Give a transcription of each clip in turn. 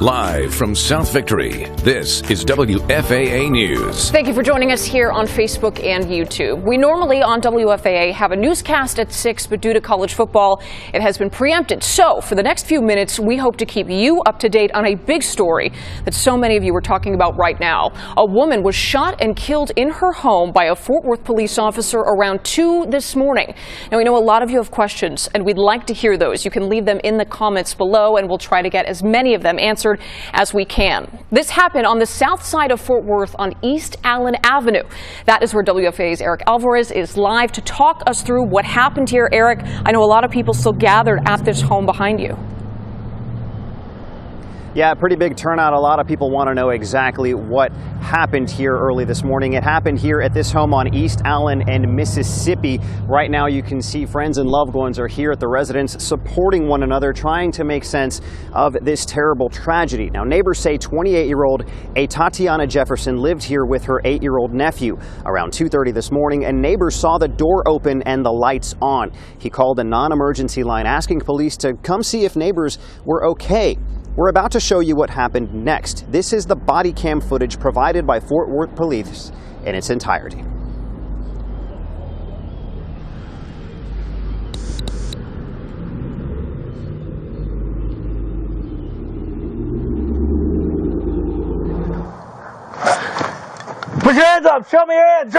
Live from South Victory, this is WFAA News. Thank you for joining us here on Facebook and YouTube. We normally on WFAA have a newscast at 6, but due to college football, it has been preempted. So for the next few minutes, we hope to keep you up to date on a big story that so many of you are talking about right now. A woman was shot and killed in her home by a Fort Worth police officer around 2 this morning. Now, we know a lot of you have questions, and we'd like to hear those. You can leave them in the comments below, and we'll try to get as many of them answered as we can. This happened on the south side of Fort Worth on East Allen Avenue. That is where WFAA's Eric Alvarez is live to talk us through what happened here. Eric, I know a lot of people still gathered at this home behind you. Yeah, pretty big turnout. A lot of people want to know exactly what happened here early this morning. It happened here at this home on East Allen and Mississippi. Right now you can see friends and loved ones are here at the residence supporting one another, trying to make sense of this terrible tragedy. Now, neighbors say 28-year-old Tatiana Jefferson lived here with her 8-year-old nephew around 2:30 this morning, and neighbors saw the door open and the lights on. He called a non-emergency line asking police to come see if neighbors were okay. We're about to show you what happened next. This is the body cam footage provided by Fort Worth Police in its entirety. Put your hands up! Show me your hands!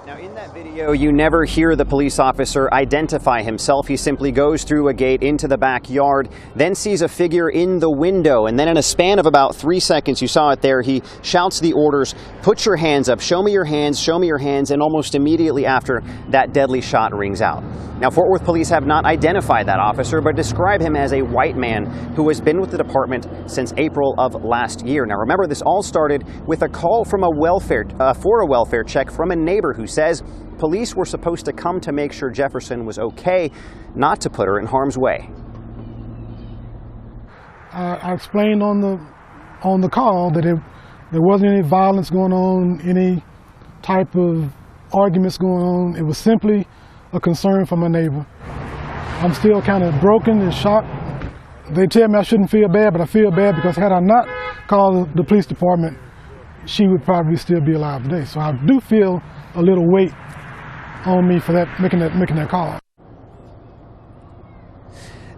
Now, in that video, you never hear the police officer identify himself. He simply goes through a gate into the backyard, then sees a figure in the window, and then in a span of about 3 seconds, you saw it there, he shouts the orders, put your hands up, show me your hands, and almost immediately after, that deadly shot rings out. Now, Fort Worth police have not identified that officer, but describe him as a white man who has been with the department since April of last year. Now, remember, this all started with a call from for a welfare check from a neighbor who says police were supposed to come to make sure Jefferson was okay, not to put her in harm's way. I explained on the call that there wasn't any violence going on, any type of arguments going on. It was simply a concern for my neighbor. I'm still kind of broken and shocked. They tell me I shouldn't feel bad, but I feel bad because had I not called the police department, she would probably still be alive today. So I do feel a little weight on me for that, making that call.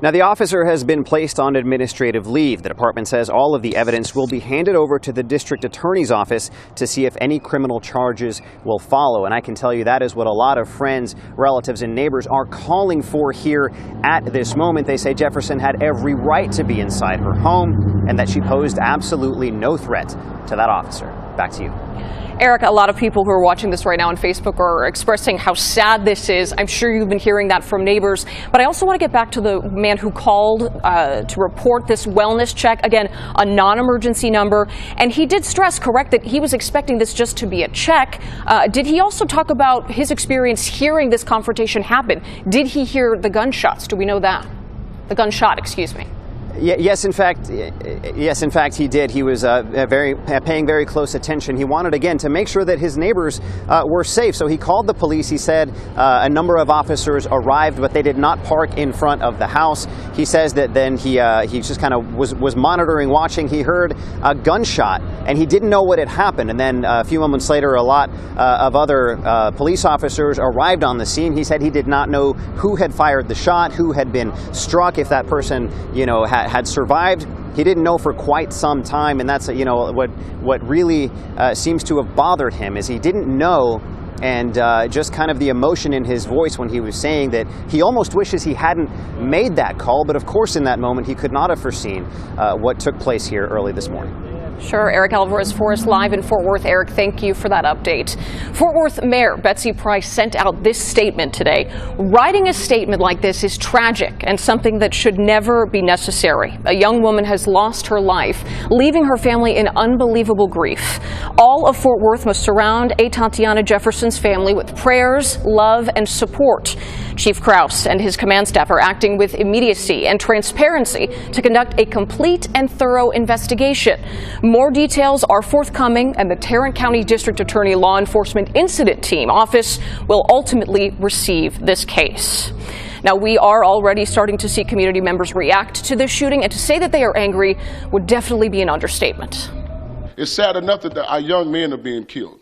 Now, the officer has been placed on administrative leave. The department says all of the evidence will be handed over to the district attorney's office to see if any criminal charges will follow. And I can tell you that is what a lot of friends, relatives, and neighbors are calling for here at this moment. They say Jefferson had every right to be inside her home and that she posed absolutely no threat to that officer. Back to you. Eric, a lot of people who are watching this right now on Facebook are expressing how sad this is. I'm sure you've been hearing that from neighbors. But I also want to get back to the man who called to report this wellness check. Again, a non-emergency number. And he did stress, correct, that he was expecting this just to be a check. Did he also talk about his experience hearing this confrontation happen? Did he hear the gunshots? Do we know that? The gunshot, excuse me. Yes, in fact, he did. He was paying very close attention. He wanted, again, to make sure that his neighbors were safe. So he called the police. He said a number of officers arrived, but they did not park in front of the house. He says that then he just kind of was monitoring, watching. He heard a gunshot, and he didn't know what had happened. And then a few moments later, a lot of other police officers arrived on the scene. He said he did not know who had fired the shot, who had been struck, if that person, had survived. He didn't know for quite some time, and that's what really seems to have bothered him is he didn't know, and just kind of the emotion in his voice when he was saying that he almost wishes he hadn't made that call, but of course in that moment he could not have foreseen what took place here early this morning. Sure. Eric Alvarez for us live in Fort Worth. Eric, thank you for that update. Fort Worth Mayor Betsy Price sent out this statement today. Writing a statement like this is tragic and something that should never be necessary. A young woman has lost her life, leaving her family in unbelievable grief. All of Fort Worth must surround Tatiana Jefferson's family with prayers, love, and support. Chief Kraus and his command staff are acting with immediacy and transparency to conduct a complete and thorough investigation. More details are forthcoming, and the Tarrant County District Attorney Law Enforcement Incident Team office will ultimately receive this case. Now, we are already starting to see community members react to this shooting, and to say that they are angry would definitely be an understatement. It's sad enough that our young men are being killed.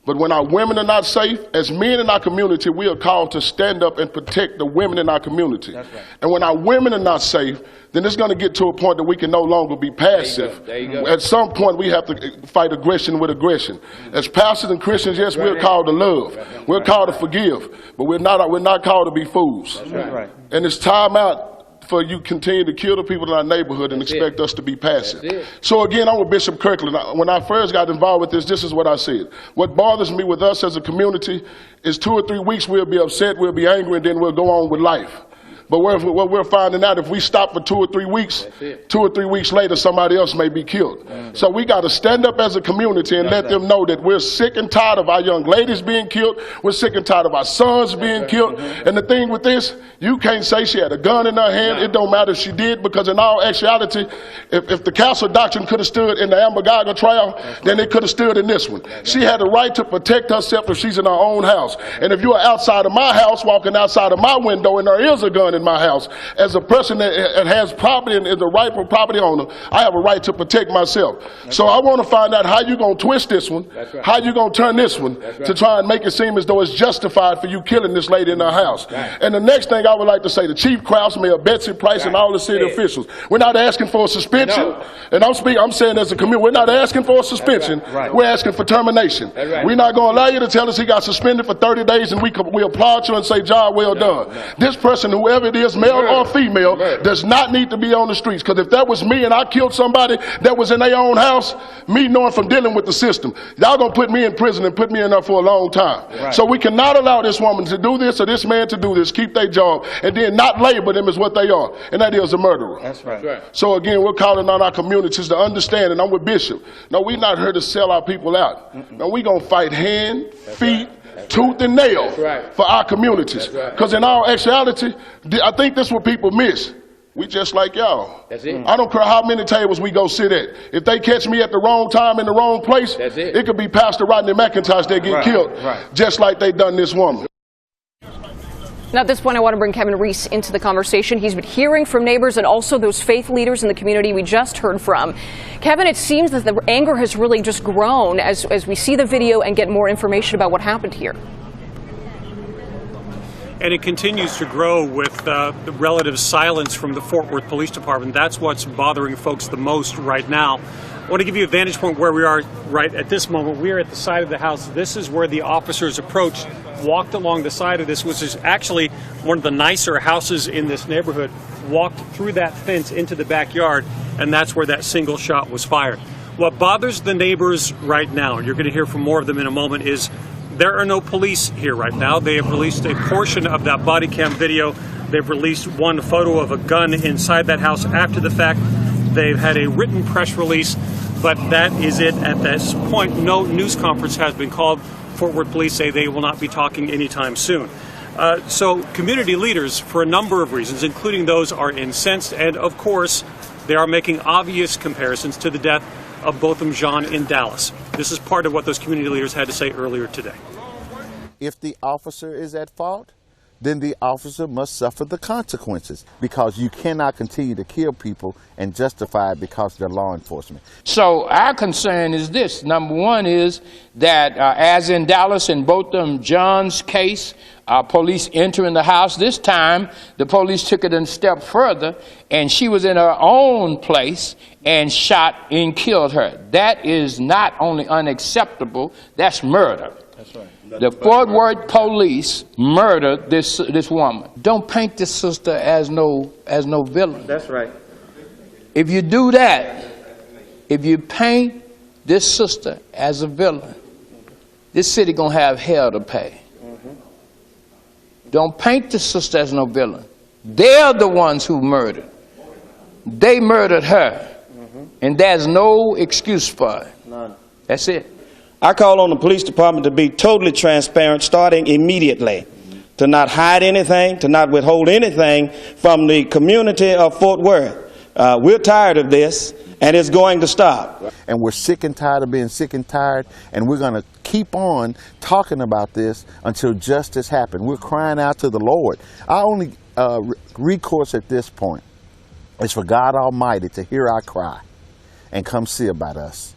But when our women are not safe, as men in our community, we are called to stand up and protect the women in our community. That's right. And when our women are not safe, then it's going to get to a point that we can no longer be passive. There you go. At some point, we have to fight aggression with aggression. As pastors and Christians, yes, we're called to love. We're called to forgive. But we're not called to be fools. That's right. And it's time out for you continue to kill the people in our neighborhood and expect us to be passive. So again, I'm with Bishop Kirkland. When I first got involved with this is what I said. What bothers me with us as a community is 2 or 3 weeks we'll be upset, we'll be angry, and then we'll go on with life. But what we're finding out, if we stop for 2 or 3 weeks, 2 or 3 weeks later, somebody else may be killed. So we got to stand up as a community and let them know that we're sick and tired of our young ladies being killed. We're sick and tired of our sons being killed. And the thing with this, you can't say she had a gun in her hand. It don't matter if she did, because in all actuality, if the Castle Doctrine could have stood in the Amber Guyger trial, then it could have stood in this one. She had the right to protect herself if she's in her own house. And if you are outside of my house, walking outside of my window, and there is a gun in my house, as a person that has property and is the rightful property owner, I have a right to protect myself. So I want to find out how you're going to twist this one, how you're going to turn this one to try and make it seem as though it's justified for you killing this lady in her house. And the next thing I would like to say to Chief Krause, Mayor Betsy Price, and all the city officials, we're not asking for a suspension. And I'm saying as a community, we're not asking for a suspension. We're asking for termination. We're not going to allow you to tell us he got suspended for 30 days and we applaud you and say, job well done. This person, whoever it is, male or female, does not need to be on the streets. Because if that was me and I killed somebody that was in their own house, me knowing from dealing with the system, y'all gonna put me in prison and put me in there for a long time. So we cannot allow this woman to do this or this man to do this, keep their job, and then not label them as what they are, and that is a murderer. That's right. So again, we're calling on our communities to understand, and I'm with Bishop. No, we're not here to sell our people out. No, we're gonna fight hand, feet, tooth and nail for our communities. Because in all actuality, I think this is what people miss. We just like y'all. That's it. I don't care how many tables we go sit at. If they catch me at the wrong time in the wrong place, it could be Pastor Rodney McIntosh that get killed, just like they done this woman. Now, at this point, I want to bring Kevin Reese into the conversation. He's been hearing from neighbors and also those faith leaders in the community we just heard from. Kevin, it seems that the anger has really just grown as we see the video and get more information about what happened here. And it continues to grow with the relative silence from the Fort Worth Police Department. That's what's bothering folks the most right now. I want to give you a vantage point where we are right at this moment. We are at the side of the house. This is where the officers approached, walked along the side of this, which is actually one of the nicer houses in this neighborhood, walked through that fence into the backyard, and that's where that single shot was fired. What bothers the neighbors right now, and you're going to hear from more of them in a moment, is there are no police here right now. They have released a portion of that body cam video. They've released one photo of a gun inside that house after the fact. They've had a written press release, but that is it at this point. No news conference has been called. Fort Worth Police say they will not be talking anytime soon. So community leaders, for a number of reasons, including those, are incensed, and of course, they are making obvious comparisons to the death of Botham Jean in Dallas. This is part of what those community leaders had to say earlier today. If the officer is at fault, then the officer must suffer the consequences, because you cannot continue to kill people and justify it because they're law enforcement. So our concern is this. Number one is that as in Dallas in Botham Jean's case, police entering the house. This time the police took it a step further, and she was in her own place and shot and killed her. That is not only unacceptable, that's murder. That's right. The Fort Worth police murdered this woman. Don't paint this sister as no villain. That's right. If you do that, if you paint this sister as a villain, this city gonna have hell to pay. Don't paint the sister as no villain. They're the ones who murdered. They murdered her, and there's no excuse for it. None. That's it. I call on the police department to be totally transparent, starting immediately, to not hide anything, to not withhold anything from the community of Fort Worth. We're tired of this, and it's going to stop. And we're sick and tired of being sick and tired, and we're going to keep on talking about this until justice happens. We're crying out to the Lord. recourse at this point is for God Almighty to hear our cry and come see about us.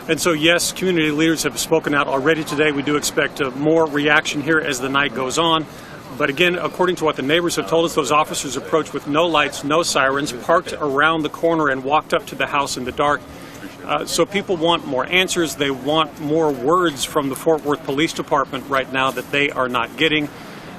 And so, yes, community leaders have spoken out already today. We do expect more reaction here as the night goes on. But again, according to what the neighbors have told us, those officers approached with no lights, no sirens, parked around the corner and walked up to the house in the dark. So people want more answers. They want more words from the Fort Worth Police Department right now that they are not getting.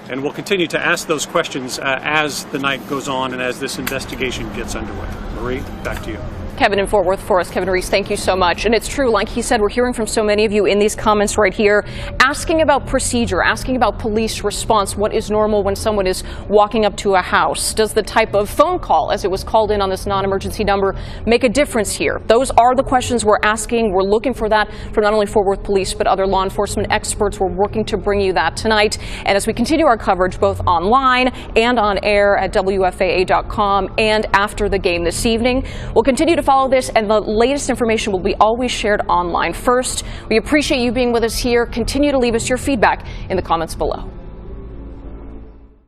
And we'll continue to ask those questions as the night goes on and as this investigation gets underway. Marie, back to you. Kevin in Fort Worth for us. Kevin Reese, thank you so much. And it's true, like he said, we're hearing from so many of you in these comments right here, asking about procedure, asking about police response. What is normal when someone is walking up to a house? Does the type of phone call, as it was called in on this non-emergency number, make a difference here? Those are the questions we're asking. We're looking for that from not only Fort Worth Police, but other law enforcement experts. We're working to bring you that tonight. And as we continue our coverage both online and on air at WFAA.com and after the game this evening, we'll continue to follow this, and the latest information will be always shared online first. We appreciate you being with us here. Continue to leave us your feedback in the comments below.